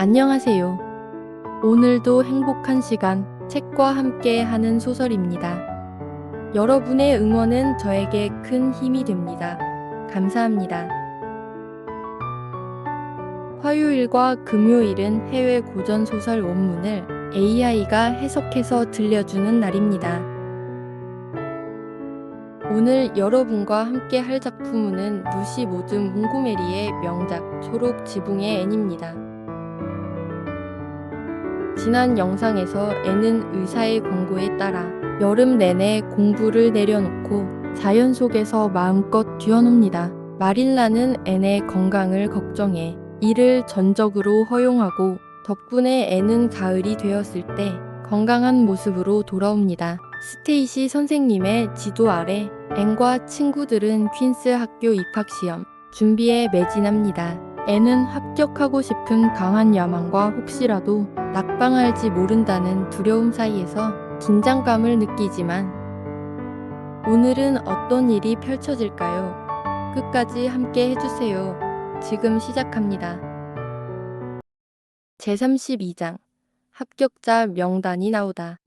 안녕하세요. 오늘도 행복한 시간, 책과 함께 하는 소설입니다. 여러분의 응원은 저에게 큰 힘이 됩니다. 감사합니다. 화요일과 금요일은 해외 고전소설 원문을 AI가 해석해서 들려주는 날입니다. 오늘 여러분과 함께 할 작품은 루시 모드 몽고메리의 명작 초록 지붕의 앤입니다. 지난 영상에서 앤은 의사의 권고에 따라 여름 내내 공부를 내려놓고 자연 속에서 마음껏 뛰어놉니다. 마릴라는 앤의 건강을 걱정해 이를 전적으로 허용하고 덕분에 앤은 가을이 되었을 때 건강한 모습으로 돌아옵니다. 스테이시 선생님의 지도 아래 앤과 친구들은 퀸스 학교 입학시험 준비에 매진합니다. 앤은 합격하고 싶은 강한 야망과 혹시라도 낙방할지 모른다는 두려움 사이에서 긴장감을 느끼지만 오늘은 어떤 일이 펼쳐질까요? 끝까지 함께 해주세요. 지금 시작합니다. 제32장 합격자 명단이 나오다.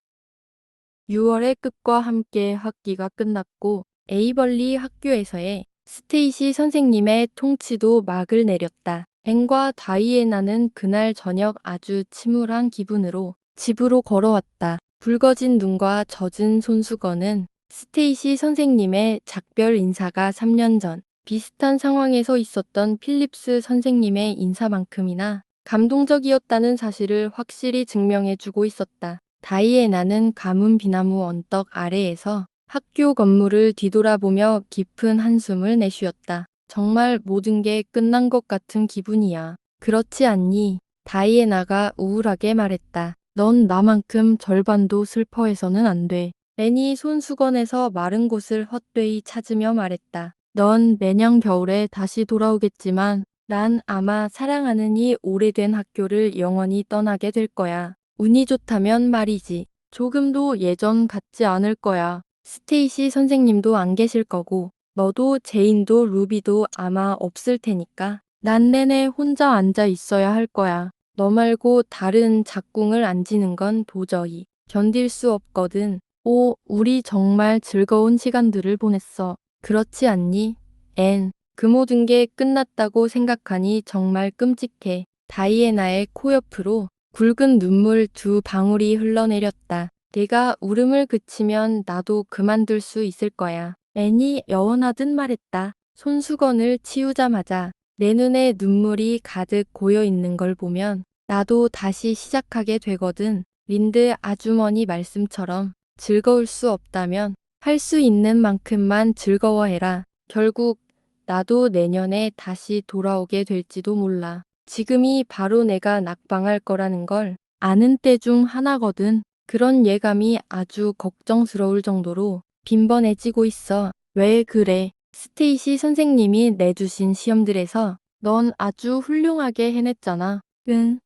6월의 끝과 함께 학기가 끝났고 에이벌리 학교에서의 스테이시 선생님의 통치도 막을 내렸다. 앤과 다이애나는 그날 저녁 아주 침울한 기분으로 집으로 걸어왔다. 붉어진 눈과 젖은 손수건은 스테이시 선생님의 작별 인사가 3년 전 비슷한 상황에서 있었던 필립스 선생님의 인사만큼이나 감동적이었다는 사실을 확실히 증명해주고 있었다. 다이애나는 가문 비나무 언덕 아래에서 학교 건물을 뒤돌아보며 깊은 한숨을 내쉬었다. 정말 모든 게 끝난 것 같은 기분이야. 그렇지 않니? 다이애나가 우울하게 말했다. 넌 나만큼 절반도 슬퍼해서는 안 돼. 앤이 손수건에서 마른 곳을 헛되이 찾으며 말했다. 넌 내년 겨울에 다시 돌아오겠지만 난 아마 사랑하는 이 오래된 학교를 영원히 떠나게 될 거야. 운이 좋다면 말이지. 조금도 예전 같지 않을 거야. 스테이시 선생님도 안 계실 거고 너도 제인도 루비도 아마 없을 테니까 난 내내 혼자 앉아 있어야 할 거야. 너 말고 다른 작궁을 안 지는 건 도저히 견딜 수 없거든. 오, 우리 정말 즐거운 시간들을 보냈어. 그렇지 않니? 앤, 그 모든 게 끝났다고 생각하니 정말 끔찍해. 다이애나의 코 옆으로 굵은 눈물 두 방울이 흘러내렸다. 내가 울음을 그치면 나도 그만둘 수 있을 거야. 앤이 여원하듯 말했다. 손수건을 치우자마자 내 눈에 눈물이 가득 고여 있는 걸 보면 나도 다시 시작하게 되거든. 린드 아주머니 말씀처럼 즐거울 수 없다면 할 수 있는 만큼만 즐거워해라. 결국 나도 내년에 다시 돌아오게 될지도 몰라. 지금이 바로 내가 낙방할 거라는 걸 아는 때 중 하나거든. 그런 예감이 아주 걱정스러울 정도로 빈번해지고 있어. 왜 그래? 스테이시 선생님이 내주신 시험들에서 넌 아주 훌륭하게 해냈잖아. 응.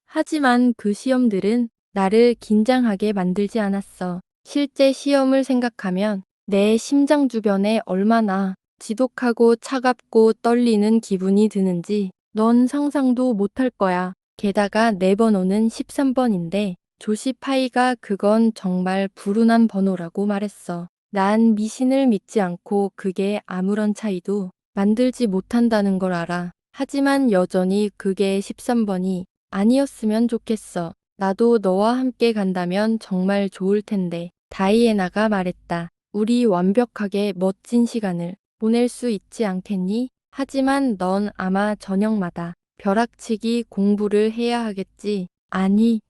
하지만 그 시험들은 나를 긴장하게 만들지 않았어. 실제 시험을 생각하면 내 심장 주변에 얼마나 지독하고 차갑고 떨리는 기분이 드는지 넌 상상도 못할 거야. 게다가 내 번호는 13번인데 조시 파이가 그건 정말 불운한 번호라고 말했어. 난 미신을 믿지 않고 그게 아무런 차이도 만들지 못한다는 걸 알아. 하지만 여전히 그게 13번이 아니었으면 좋겠어. 나도 너와 함께 간다면 정말 좋을 텐데. 다이애나가 말했다. 우리 완벽하게 멋진 시간을 보낼 수 있지 않겠니? 하지만 넌 아마 저녁마다 벼락치기 공부를 해야 하겠지. 아니,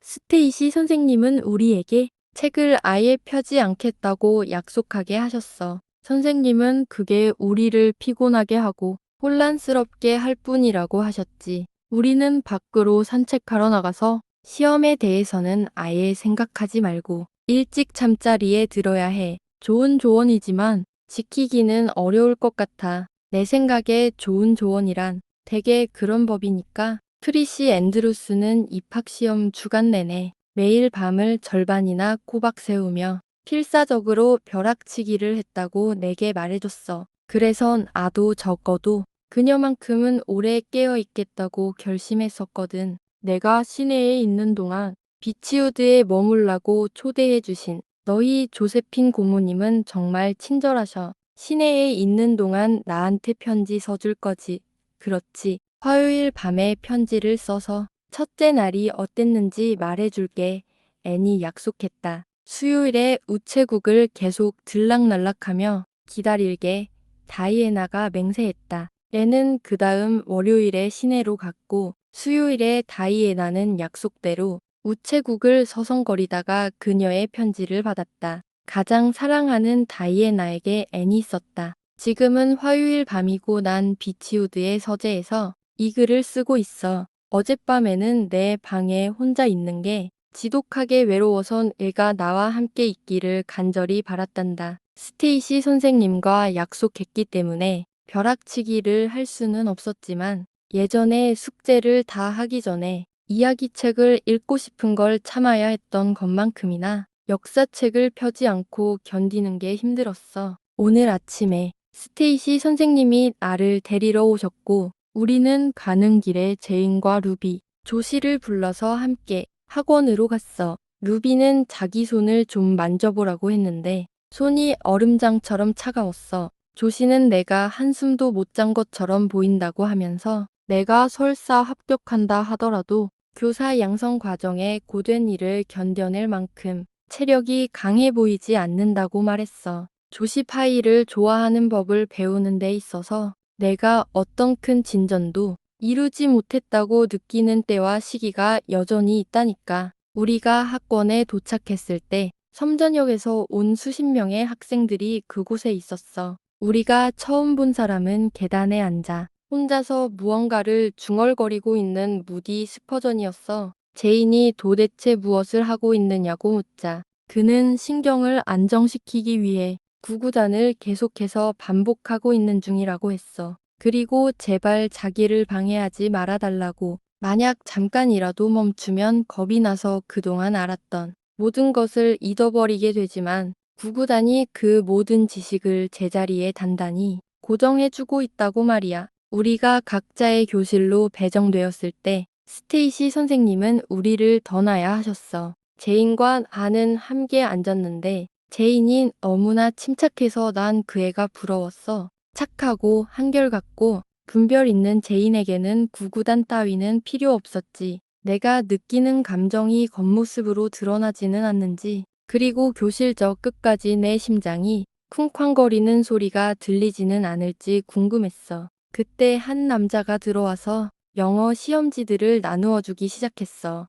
스테이시 선생님은 우리에게 책을 아예 펴지 않겠다고 약속하게 하셨어. 선생님은 그게 우리를 피곤하게 하고 혼란스럽게 할 뿐이라고 하셨지. 우리는 밖으로 산책하러 나가서 시험에 대해서는 아예 생각하지 말고 일찍 잠자리에 들어야 해. 좋은 조언이지만 지키기는 어려울 것 같아. 내 생각에 좋은 조언이란 대개 그런 법이니까. 트리시 앤드루스는 입학시험 주간 내내 매일 밤을 절반이나 꼬박 세우며 필사적으로 벼락치기를 했다고 내게 말해줬어. 그래서 나도 적어도 그녀만큼은 오래 깨어 있겠다고 결심했었거든. 내가 시내에 있는 동안 비치우드에 머물라고 초대해 주신 너희 조세핀 고모님은 정말 친절하셔. 시내에 있는 동안 나한테 편지 써줄 거지. 그렇지. 화요일 밤에 편지를 써서 첫째 날이 어땠는지 말해줄게. 애니 약속했다. 수요일에 우체국을 계속 들락날락하며 기다릴게. 다이애나가 맹세했다. 애는 그 다음 월요일에 시내로 갔고 수요일에 다이애나는 약속대로 우체국을 서성거리다가 그녀의 편지를 받았다. 가장 사랑하는 다이애나에게 애니 썼다. 지금은 화요일 밤이고 난 비치우드의 서재에서 이 글을 쓰고 있어. 어젯밤에는 내 방에 혼자 있는 게 지독하게 외로워선 애가 나와 함께 있기를 간절히 바랐단다. 스테이시 선생님과 약속했기 때문에 벼락치기를 할 수는 없었지만 예전에 숙제를 다 하기 전에 이야기책을 읽고 싶은 걸 참아야 했던 것만큼이나 역사책을 펴지 않고 견디는 게 힘들었어. 오늘 아침에 스테이시 선생님이 나를 데리러 오셨고 우리는 가는 길에 제인과 루비, 조시를 불러서 함께 학원으로 갔어. 루비는 자기 손을 좀 만져보라고 했는데 손이 얼음장처럼 차가웠어. 조시는 내가 한숨도 못 잔 것처럼 보인다고 하면서 내가 설사 합격한다 하더라도 교사 양성 과정에 고된 일을 견뎌낼 만큼 체력이 강해 보이지 않는다고 말했어. 조시 파이를 좋아하는 법을 배우는 데 있어서 내가 어떤 큰 진전도 이루지 못했다고 느끼는 때와 시기가 여전히 있다니까. 우리가 학원에 도착했을 때 섬전역에서 온 수십 명의 학생들이 그곳에 있었어. 우리가 처음 본 사람은 계단에 앉아 혼자서 무언가를 중얼거리고 있는 무디 스퍼전이었어. 제인이 도대체 무엇을 하고 있느냐고 묻자 그는 신경을 안정시키기 위해 구구단을 계속해서 반복하고 있는 중이라고 했어. 그리고 제발 자기를 방해하지 말아달라고. 만약 잠깐이라도 멈추면 겁이 나서 그동안 알았던 모든 것을 잊어버리게 되지만 구구단이 그 모든 지식을 제자리에 단단히 고정해주고 있다고 말이야. 우리가 각자의 교실로 배정되었을 때 스테이시 선생님은 우리를 떠나야 하셨어. 제인과 나는 함께 앉았는데 제인이 너무나 침착해서 난 그 애가 부러웠어. 착하고 한결같고 분별 있는 제인에게는 구구단 따위는 필요 없었지. 내가 느끼는 감정이 겉모습으로 드러나지는 않는지 그리고 교실 저 끝까지 내 심장이 쿵쾅거리는 소리가 들리지는 않을지 궁금했어. 그때 한 남자가 들어와서 영어 시험지들을 나누어 주기 시작했어.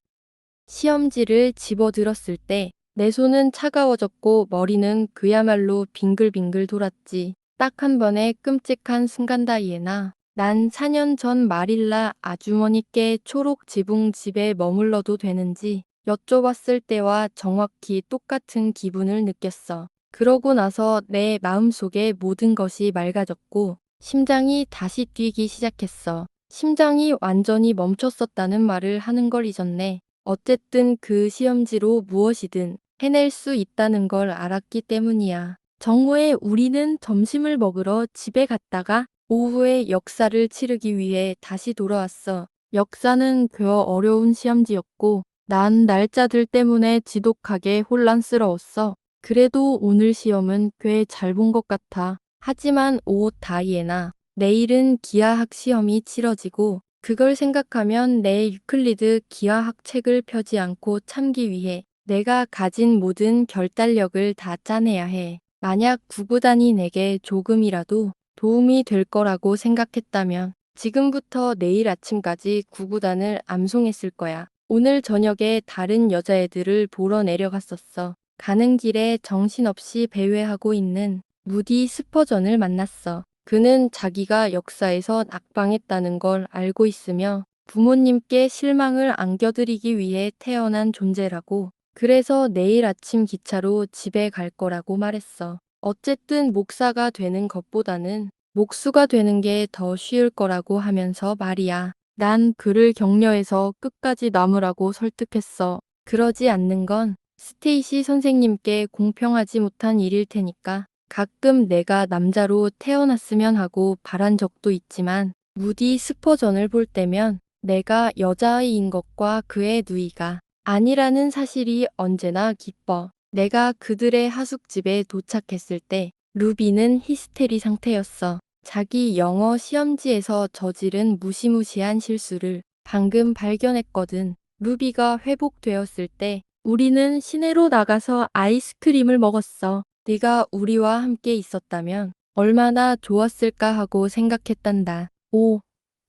시험지를 집어들었을 때 내 손은 차가워졌고 머리는 그야말로 빙글빙글 돌았지. 딱 한 번의 끔찍한 순간 다이애나. 난 4년 전 마릴라 아주머니께 초록 지붕 집에 머물러도 되는지 여쭤봤을 때와 정확히 똑같은 기분을 느꼈어. 그러고 나서 내 마음속의 모든 것이 맑아졌고 심장이 다시 뛰기 시작했어. 심장이 완전히 멈췄었다는 말을 하는 걸 잊었네. 어쨌든 그 시험지로 무엇이든 해낼 수 있다는 걸 알았기 때문이야. 정오에 우리는 점심을 먹으러 집에 갔다가 오후에 역사를 치르기 위해 다시 돌아왔어. 역사는 꽤 어려운 시험지였고 난 날짜들 때문에 지독하게 혼란스러웠어. 그래도 오늘 시험은 꽤 잘 본 것 같아. 하지만 오 다이애나, 내일은 기하학 시험이 치러지고 그걸 생각하면 내 유클리드 기하학 책을 펴지 않고 참기 위해 내가 가진 모든 결단력을 다 짜내야 해. 만약 구구단이 내게 조금이라도 도움이 될 거라고 생각했다면 지금부터 내일 아침까지 구구단을 암송했을 거야. 오늘 저녁에 다른 여자애들을 보러 내려갔었어. 가는 길에 정신없이 배회하고 있는 무디 스퍼전을 만났어. 그는 자기가 역사에서 낙방했다는 걸 알고 있으며 부모님께 실망을 안겨드리기 위해 태어난 존재라고. 그래서 내일 아침 기차로 집에 갈 거라고 말했어. 어쨌든 목사가 되는 것보다는 목수가 되는 게 더 쉬울 거라고 하면서 말이야. 난 그를 격려해서 끝까지 남으라고 설득했어. 그러지 않는 건 스테이시 선생님께 공평하지 못한 일일 테니까. 가끔 내가 남자로 태어났으면 하고 바란 적도 있지만 무디 스퍼전을 볼 때면 내가 여자아이인 것과 그의 누이가 아니라는 사실이 언제나 기뻐. 내가 그들의 하숙집에 도착했을 때 루비는 히스테리 상태였어. 자기 영어 시험지에서 저지른 무시무시한 실수를 방금 발견했거든. 루비가 회복되었을 때 우리는 시내로 나가서 아이스크림을 먹었어. 네가 우리와 함께 있었다면 얼마나 좋았을까 하고 생각했단다. 오,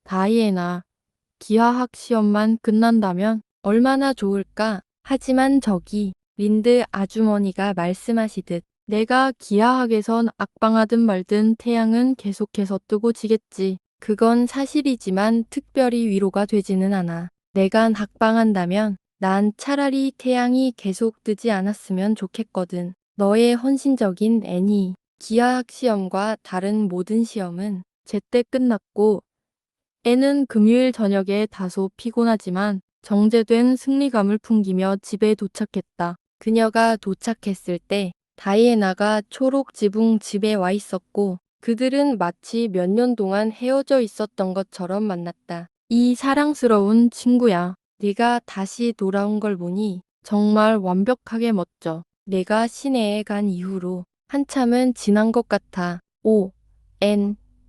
다이애나. 기하학 시험만 끝난다면 얼마나 좋을까? 하지만 저기 린드 아주머니가 말씀하시듯 내가 기하학에선 악방하든 말든 태양은 계속해서 뜨고 지겠지. 그건 사실이지만 특별히 위로가 되지는 않아. 내가 낙방한다면 난 차라리 태양이 계속 뜨지 않았으면 좋겠거든. 너의 헌신적인 애니. 기하학 시험과 다른 모든 시험은 제때 끝났고 애는 금요일 저녁에 다소 피곤하지만 정제된 승리감을 풍기며 집에 도착했다. 그녀가 도착했을 때 다이애나가 초록 지붕 집에 와 있었고 그들은 마치 몇 년 동안 헤어져 있었던 것처럼 만났다. 이 사랑스러운 친구야. 네가 다시 돌아온 걸 보니 정말 완벽하게 멋져. 내가 시내에 간 이후로 한참은 지난 것 같아. 오,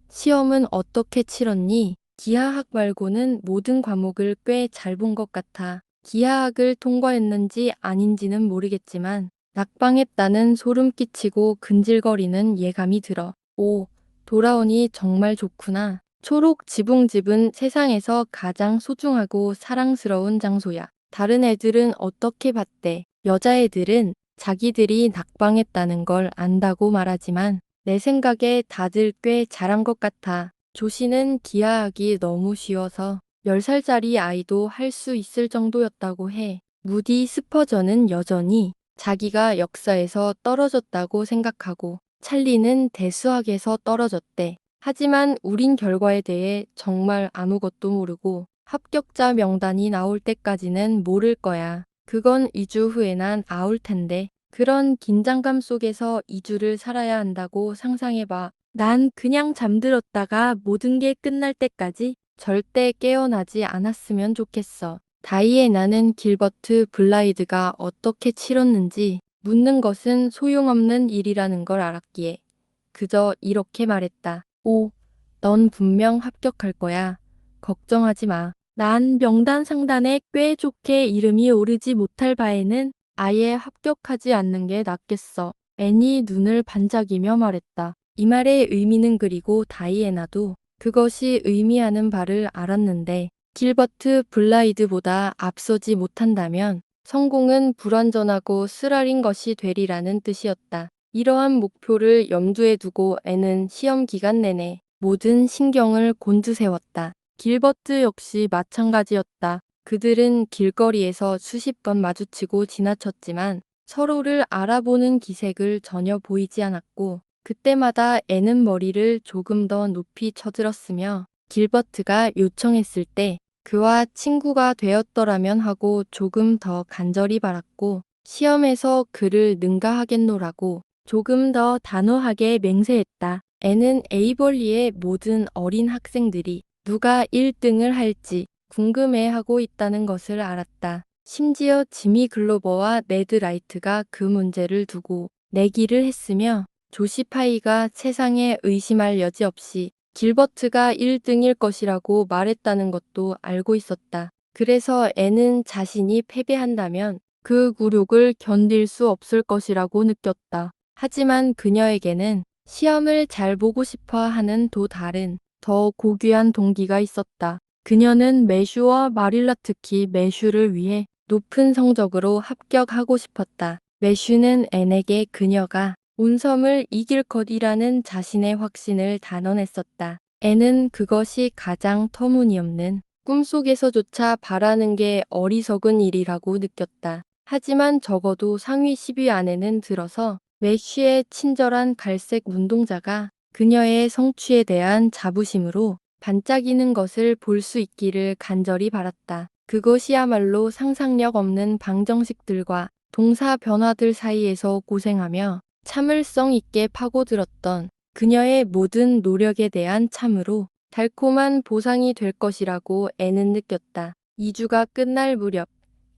시험은 어떻게 치렀니? 기하학 말고는 모든 과목을 꽤 잘 본 것 같아. 기하학을 통과했는지 아닌지는 모르겠지만 낙방했다는 소름 끼치고 근질거리는 예감이 들어. 오, 돌아오니 정말 좋구나. 초록 지붕집은 세상에서 가장 소중하고 사랑스러운 장소야. 다른 애들은 어떻게 봤대? 여자애들은 자기들이 낙방했다는 걸 안다고 말하지만 내 생각에 다들 꽤 잘한 것 같아. 조씨는 기하학이 너무 쉬워서 10살짜리 아이도 할 수 있을 정도였다고 해. 무디 스퍼전은 여전히 자기가 역사에서 떨어졌다고 생각하고 찰리는 대수학에서 떨어졌대. 하지만 우린 결과에 대해 정말 아무것도 모르고 합격자 명단이 나올 때까지는 모를 거야. 그건 2주 후에 난 아울 텐데. 그런 긴장감 속에서 2주를 살아야 한다고 상상해봐. 난 그냥 잠들었다가 모든 게 끝날 때까지 절대 깨어나지 않았으면 좋겠어. 다이애나는 길버트 블라이드가 어떻게 치렀는지 묻는 것은 소용없는 일이라는 걸 알았기에 그저 이렇게 말했다. 오, 넌 분명 합격할 거야. 걱정하지 마. 난 명단 상단에 꽤 좋게 이름이 오르지 못할 바에는 아예 합격하지 않는 게 낫겠어. 애니 눈을 반짝이며 말했다. 이 말의 의미는 그리고 다이애나도 그것이 의미하는 바를 알았는데 길버트 블라이드보다 앞서지 못한다면 성공은 불완전하고 쓰라린 것이 되리라는 뜻이었다. 이러한 목표를 염두에 두고 애는 시험 기간 내내 모든 신경을 곤두세웠다. 길버트 역시 마찬가지였다. 그들은 길거리에서 수십 번 마주치고 지나쳤지만 서로를 알아보는 기색을 전혀 보이지 않았고 그때마다 애는 머리를 조금 더 높이 쳐들었으며 길버트가 요청했을 때 그와 친구가 되었더라면 하고 조금 더 간절히 바랐고 시험에서 그를 능가하겠노라고 조금 더 단호하게 맹세했다. 애는 에이벌리의 모든 어린 학생들이 누가 1등을 할지 궁금해하고 있다는 것을 알았다. 심지어 지미 글로버와 네드 라이트가 그 문제를 두고 내기를 했으며 조시파이가 세상에 의심할 여지 없이 길버트가 1등일 것이라고 말했다는 것도 알고 있었다. 그래서 애는 자신이 패배한다면 그 굴욕을 견딜 수 없을 것이라고 느꼈다. 하지만 그녀에게는 시험을 잘 보고 싶어 하는 또 다른, 더 고귀한 동기가 있었다. 그녀는 매슈와 마릴라 특히 매슈를 위해 높은 성적으로 합격하고 싶었다. 매슈는 앤에게 그녀가 운섬을 이길 것이라는 자신의 확신을 단언했었다. 앤은 그것이 가장 터무니없는 꿈속에서조차 바라는 게 어리석은 일이라고 느꼈다. 하지만 적어도 상위 10위 안에는 들어서 매쉬의 친절한 갈색 눈동자가 그녀의 성취에 대한 자부심으로 반짝이는 것을 볼 수 있기를 간절히 바랐다. 그것이야말로 상상력 없는 방정식들과 동사 변화들 사이에서 고생하며 참을성 있게 파고들었던 그녀의 모든 노력에 대한 참으로 달콤한 보상이 될 것이라고 앤은 느꼈다. 2주가 끝날 무렵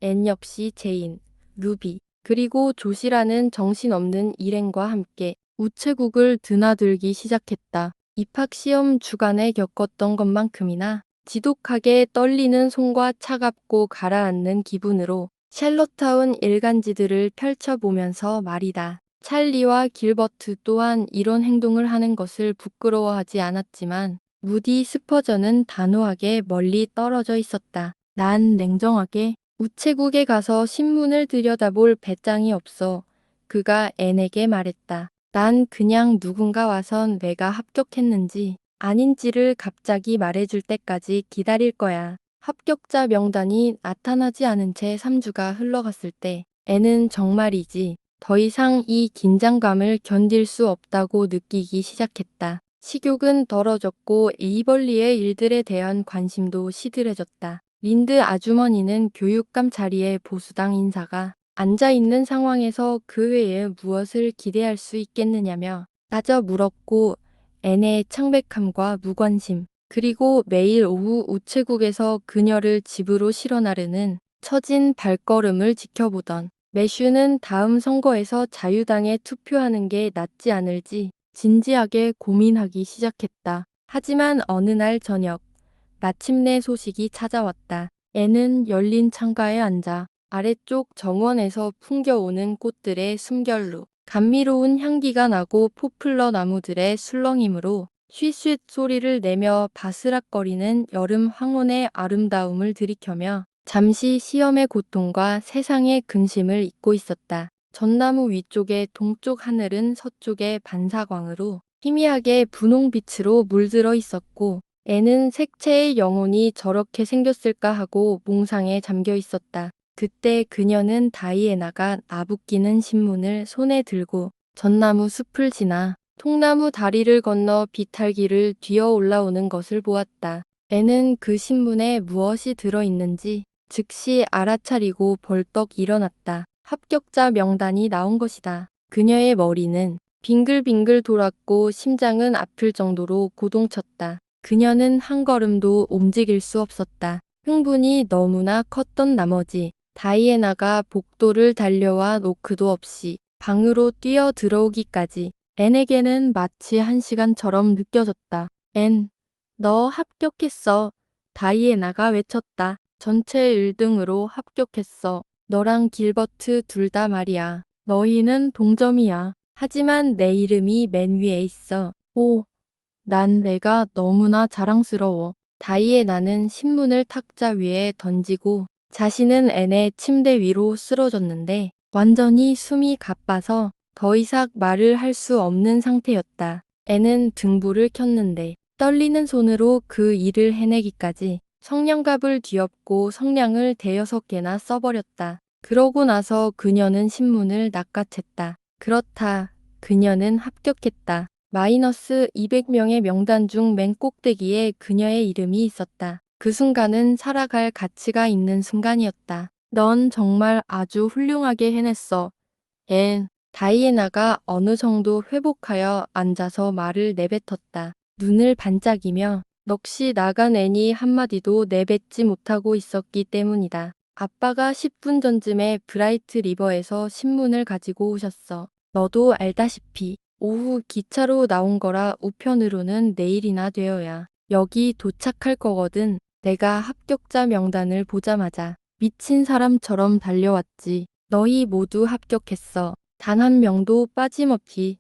앤 역시 제인, 루비, 그리고 조시라는 정신없는 일행과 함께 우체국을 드나들기 시작했다. 입학시험 주간에 겪었던 것만큼이나 지독하게 떨리는 손과 차갑고 가라앉는 기분으로 샬롯타운 일간지들을 펼쳐보면서 말이다. 찰리와 길버트 또한 이런 행동을 하는 것을 부끄러워하지 않았지만 무디 스퍼전은 단호하게 멀리 떨어져 있었다. 난 냉정하게 우체국에 가서 신문을 들여다볼 배짱이 없어. 그가 앤에게 말했다. 난 그냥 누군가 와선 내가 합격했는지 아닌지를 갑자기 말해줄 때까지 기다릴 거야. 합격자 명단이 나타나지 않은 채 3주가 흘러갔을 때 앤은 정말이지 더 이상 이 긴장감을 견딜 수 없다고 느끼기 시작했다. 식욕은 덜어졌고 에이벌리의 일들에 대한 관심도 시들해졌다. 린드 아주머니는 교육감 자리에 보수당 인사가 앉아있는 상황에서 그 외에 무엇을 기대할 수 있겠느냐며 따져 물었고 앤의 창백함과 무관심 그리고 매일 오후 우체국에서 그녀를 집으로 실어 나르는 처진 발걸음을 지켜보던 매슈는 다음 선거에서 자유당에 투표하는 게 낫지 않을지 진지하게 고민하기 시작했다. 하지만 어느 날 저녁 마침내 소식이 찾아왔다. 앤은 열린 창가에 앉아 아래쪽 정원에서 풍겨오는 꽃들의 숨결로 감미로운 향기가 나고 포플러 나무들의 술렁임으로 쉿쉿 소리를 내며 바스락거리는 여름 황혼의 아름다움을 들이켜며 잠시 시험의 고통과 세상의 근심을 잊고 있었다. 전나무 위쪽의 동쪽 하늘은 서쪽의 반사광으로 희미하게 분홍빛으로 물들어 있었고 애는 색채의 영혼이 저렇게 생겼을까 하고 몽상에 잠겨 있었다. 그때 그녀는 다이애나가 나부끼는 신문을 손에 들고 전나무 숲을 지나 통나무 다리를 건너 비탈길을 뛰어 올라오는 것을 보았다. 애는 그 신문에 무엇이 들어있는지 즉시 알아차리고 벌떡 일어났다. 합격자 명단이 나온 것이다. 그녀의 머리는 빙글빙글 돌았고 심장은 아플 정도로 고동쳤다. 그녀는 한 걸음도 움직일 수 없었다. 흥분이 너무나 컸던 나머지 다이애나가 복도를 달려와 노크도 없이 방으로 뛰어 들어오기까지 앤에게는 마치 1시간처럼 느껴졌다. 앤, 너 합격했어. 다이애나가 외쳤다. 전체 1등으로 합격했어. 너랑 길버트 둘 다 말이야. 너희는 동점이야. 하지만 내 이름이 맨 위에 있어. 오, 난 내가 너무나 자랑스러워. 다이애나는 신문을 탁자 위에 던지고 자신은 앤의 침대 위로 쓰러졌는데 완전히 숨이 가빠서 더 이상 말을 할 수 없는 상태였다. 앤은 등불을 켰는데 떨리는 손으로 그 일을 해내기까지 성냥갑을 뒤엎고 성냥을 5개나 써버렸다. 그러고 나서 그녀는 신문을 낚아챘다. 그렇다. 그녀는 합격했다. 마이너스 200명의 명단 중 맨 꼭대기에 그녀의 이름이 있었다. 그 순간은 살아갈 가치가 있는 순간이었다. 넌 정말 아주 훌륭하게 해냈어. 앤, 다이애나가 어느 정도 회복하여 앉아서 말을 내뱉었다. 눈을 반짝이며 넋이 나간 앤이 한마디도 내뱉지 못하고 있었기 때문이다. 아빠가 10분 전쯤에 브라이트 리버에서 신문을 가지고 오셨어. 너도 알다시피 오후 기차로 나온 거라 우편으로는 내일이나 되어야 여기 도착할 거거든. 내가 합격자 명단을 보자마자 미친 사람처럼 달려왔지. 너희 모두 합격했어. 단 한 명도 빠짐없이.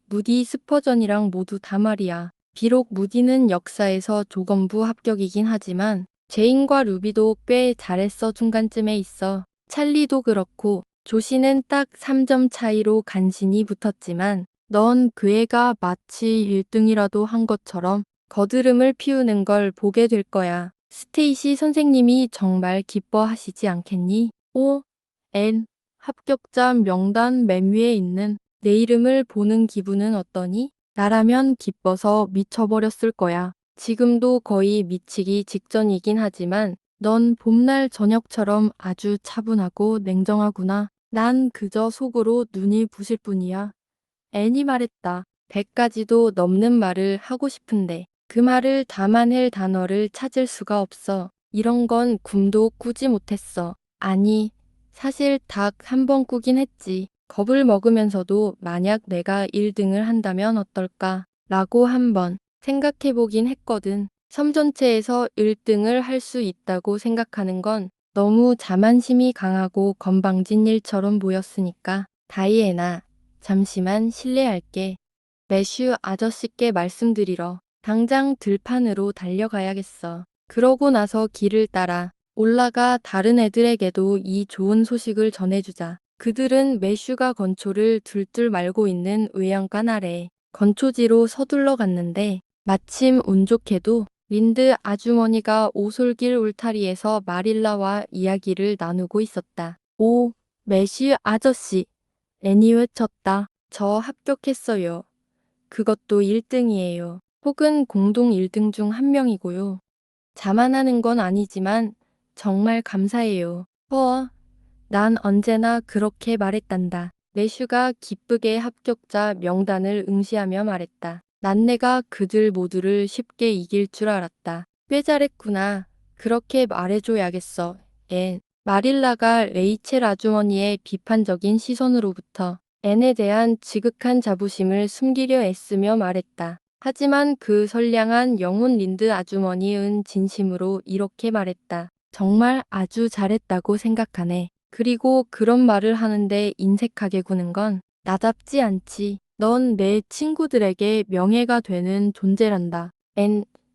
무디 스퍼전이랑 모두 다 말이야. 비록 무디는 역사에서 조건부 합격이긴 하지만 제인과 루비도 꽤 잘했어. 중간쯤에 있어. 찰리도 그렇고 조시는 딱 3점 차이로 간신히 붙었지만 넌 그 애가 마치 1등이라도 한 것처럼 거드름을 피우는 걸 보게 될 거야. 스테이시 선생님이 정말 기뻐하시지 않겠니? 오, 앤, 합격자 명단 맨 위에 있는 내 이름을 보는 기분은 어떠니? 나라면 기뻐서 미쳐버렸을 거야. 지금도 거의 미치기 직전이긴 하지만 넌 봄날 저녁처럼 아주 차분하고 냉정하구나. 난 그저 속으로 눈이 부실 뿐이야. 앤이 말했다. 100가지도 넘는 말을 하고 싶은데 그 말을 담아낼 단어를 찾을 수가 없어. 이런 건 꿈도 꾸지 못했어. 아니, 사실 닭 한 번 꾸긴 했지. 겁을 먹으면서도 만약 내가 1등을 한다면 어떨까? 라고 한번 생각해보긴 했거든. 섬 전체에서 1등을 할 수 있다고 생각하는 건 너무 자만심이 강하고 건방진 일처럼 보였으니까. 다이애나, 잠시만 실례할게. 매슈 아저씨께 말씀드리러 당장 들판으로 달려가야겠어. 그러고 나서 길을 따라 올라가 다른 애들에게도 이 좋은 소식을 전해주자. 그들은 매슈가 건초를 들들 말고 있는 외양간 아래 건초지로 서둘러 갔는데 마침 운 좋게도 린드 아주머니가 오솔길 울타리에서 마릴라와 이야기를 나누고 있었다. 오, 매슈 아저씨. 애니 외쳤다. 저 합격했어요. 그것도 1등이에요. 혹은 공동 1등 중 한 명이고요. 자만하는 건 아니지만 정말 감사해요. 난 언제나 그렇게 말했단다. 매슈가 기쁘게 합격자 명단을 응시하며 말했다. 난 내가 그들 모두를 쉽게 이길 줄 알았다. 꽤 잘했구나. 그렇게 말해줘야겠어. 마릴라가 레이첼 아주머니의 비판적인 시선으로부터 앤에 대한 지극한 자부심을 숨기려 애쓰며 말했다. 하지만 그 선량한 영혼 린드 아주머니은 진심으로 이렇게 말했다. 정말 아주 잘했다고 생각하네. 그리고 그런 말을 하는데 인색하게 구는 건 나답지 않지. 넌 내 친구들에게 명예가 되는 존재란다.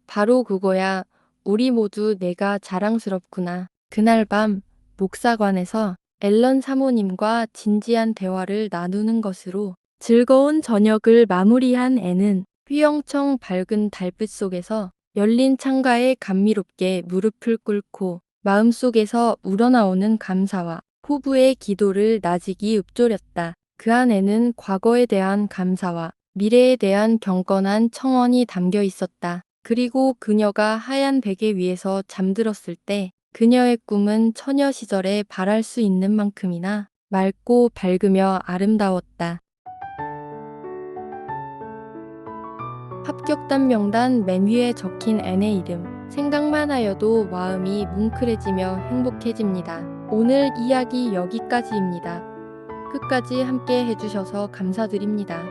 바로 그거야. 우리 모두 내가 자랑스럽구나. 그날 밤 목사관에서 앨런 사모님과 진지한 대화를 나누는 것으로 즐거운 저녁을 마무리한 앤은 휘영청 밝은 달빛 속에서 열린 창가에 감미롭게 무릎을 꿇고 마음속에서 우러나오는 감사와 포부의 기도를 나직이 읊조렸다. 그 안에는 과거에 대한 감사와 미래에 대한 경건한 청원이 담겨 있었다. 그리고 그녀가 하얀 베개 위에서 잠들었을 때 그녀의 꿈은 처녀 시절에 바랄 수 있는 만큼이나 맑고 밝으며 아름다웠다. 합격단 명단 맨 위에 적힌 앤의 이름. 생각만 하여도 마음이 뭉클해지며 행복해집니다. 오늘 이야기 여기까지입니다. 끝까지 함께 해주셔서 감사드립니다.